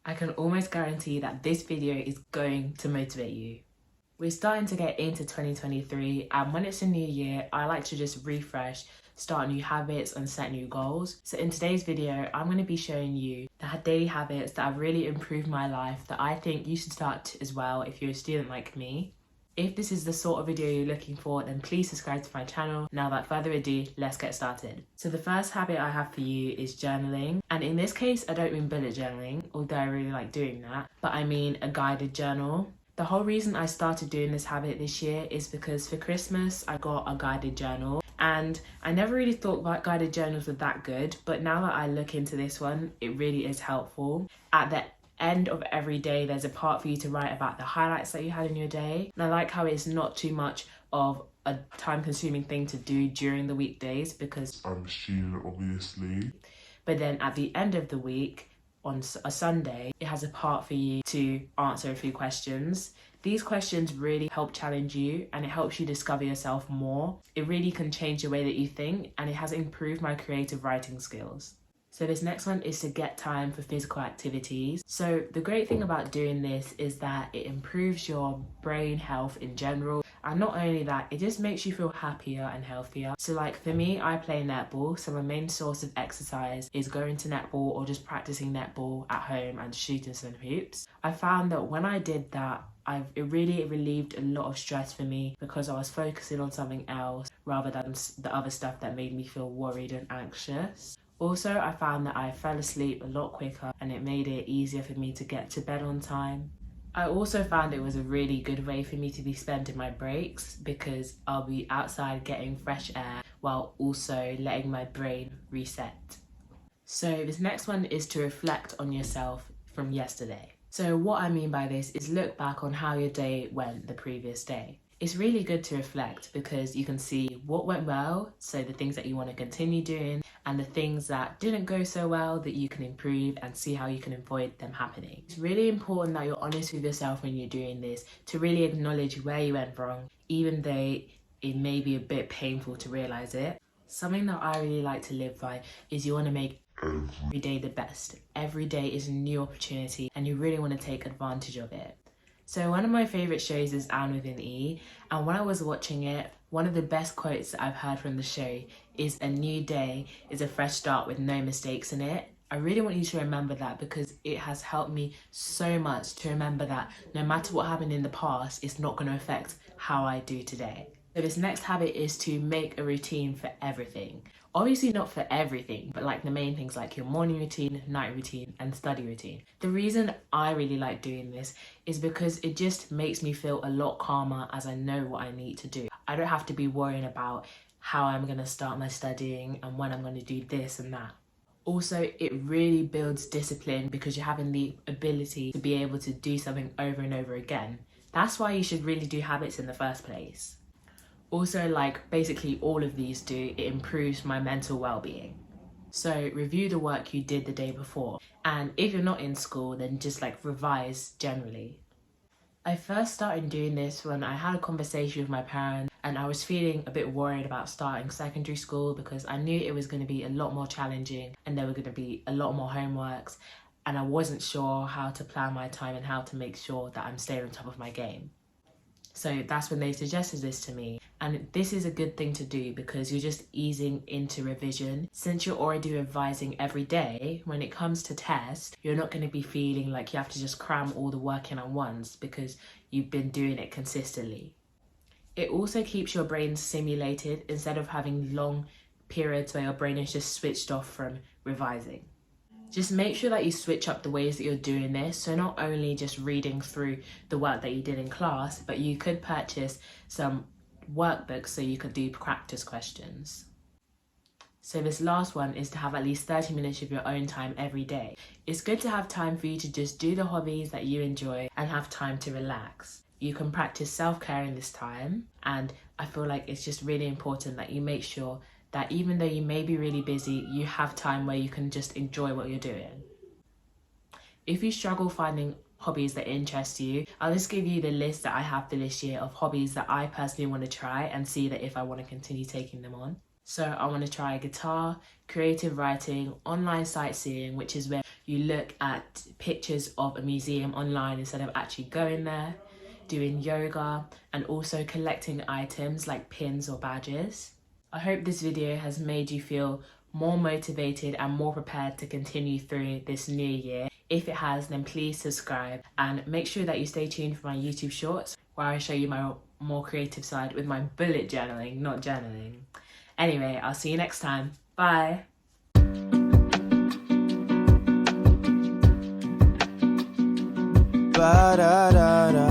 I can almost guarantee that this video is going to motivate you. We're starting to get into 2023, and when it's a new year, I like to just refresh, start new habits and set new goals. So in today's video, I'm going to be showing you the daily habits that have really improved my life that I think you should start as well if you're a student like me. If this is the sort of video you're looking for, then please subscribe to my channel. Now without further ado, let's get started. So the first habit I have for you is journaling. And in this case, I don't mean bullet journaling, although I really like doing that, but I mean a guided journal. The whole reason I started doing this habit this year is because for Christmas, I got a guided journal. And I never really thought that guided journals were that good, but now that I look into this one, it really is helpful. At the end of every day, there's a part for you to write about the highlights that you had in your day. And I like how it's not too much of a time-consuming thing to do during the weekdays because I'm a student, obviously. But then at the end of the week, on a Sunday, it has a part for you to answer a few questions. These questions really help challenge you and it helps you discover yourself more. It really can change the way that you think and it has improved my creative writing skills. So this next one is to get time for physical activities. So the great thing about doing this is that it improves your brain health in general. And not only that, it just makes you feel happier and healthier. So like for me, I play netball. So my main source of exercise is going to netball or just practicing netball at home and shooting some hoops. I found that when I did that, it really relieved a lot of stress for me because I was focusing on something else rather than the other stuff that made me feel worried and anxious. Also, I found that I fell asleep a lot quicker and it made it easier for me to get to bed on time. I also found it was a really good way for me to be spending my breaks because I'll be outside getting fresh air while also letting my brain reset. So this next one is to reflect on yourself from yesterday. So what I mean by this is look back on how your day went the previous day. It's really good to reflect because you can see what went well, so the things that you want to continue doing, and the things that didn't go so well that you can improve and see how you can avoid them happening. It's really important that you're honest with yourself when you're doing this to really acknowledge where you went wrong, even though it may be a bit painful to realize it. Something that I really like to live by is you want to make every day the best. Every day is a new opportunity and you really want to take advantage of it. So one of my favourite shows is Anne with an E, and when I was watching it, one of the best quotes that I've heard from the show is "A new day is a fresh start with no mistakes in it." I really want you to remember that because it has helped me so much to remember that no matter what happened in the past, it's not going to affect how I do today. So this next habit is to make a routine for everything. Obviously not for everything, but like the main things like your morning routine, night routine, and study routine. The reason I really like doing this is because it just makes me feel a lot calmer as I know what I need to do. I don't have to be worrying about how I'm going to start my studying and when I'm going to do this and that. Also, it really builds discipline because you're having the ability to be able to do something over and over again. That's why you should really do habits in the first place. Also, like basically all of these do, it improves my mental well-being. So review the work you did the day before. And if you're not in school, then just like revise generally. I first started doing this when I had a conversation with my parents and I was feeling a bit worried about starting secondary school because I knew it was going to be a lot more challenging and there were going to be a lot more homeworks and I wasn't sure how to plan my time and how to make sure that I'm staying on top of my game. So that's when they suggested this to me. And this is a good thing to do because you're just easing into revision. Since you're already revising every day, when it comes to test, you're not going to be feeling like you have to just cram all the work in at once because you've been doing it consistently. It also keeps your brain stimulated instead of having long periods where your brain is just switched off from revising. Just make sure that you switch up the ways that you're doing this. So not only just reading through the work that you did in class, but you could purchase some workbooks so you could do practice questions. So this last one is to have at least 30 minutes of your own time every day. It's good to have time for you to just do the hobbies that you enjoy and have time to relax. You can practice self-care in this time, and I feel like it's just really important that you make sure that even though you may be really busy, you have time where you can just enjoy what you're doing. If you struggle finding hobbies that interest you, I'll just give you the list that I have for this year of hobbies that I personally want to try and see that if I want to continue taking them on. So I want to try guitar, creative writing, online sightseeing, which is where you look at pictures of a museum online instead of actually going there, doing yoga, and also collecting items like pins or badges. I hope this video has made you feel more motivated and more prepared to continue through this new year. If it has, then please subscribe and make sure that you stay tuned for my YouTube shorts where I show you my more creative side with my bullet journaling, not journaling. Anyway, I'll see you next time. Bye. Ba da da da.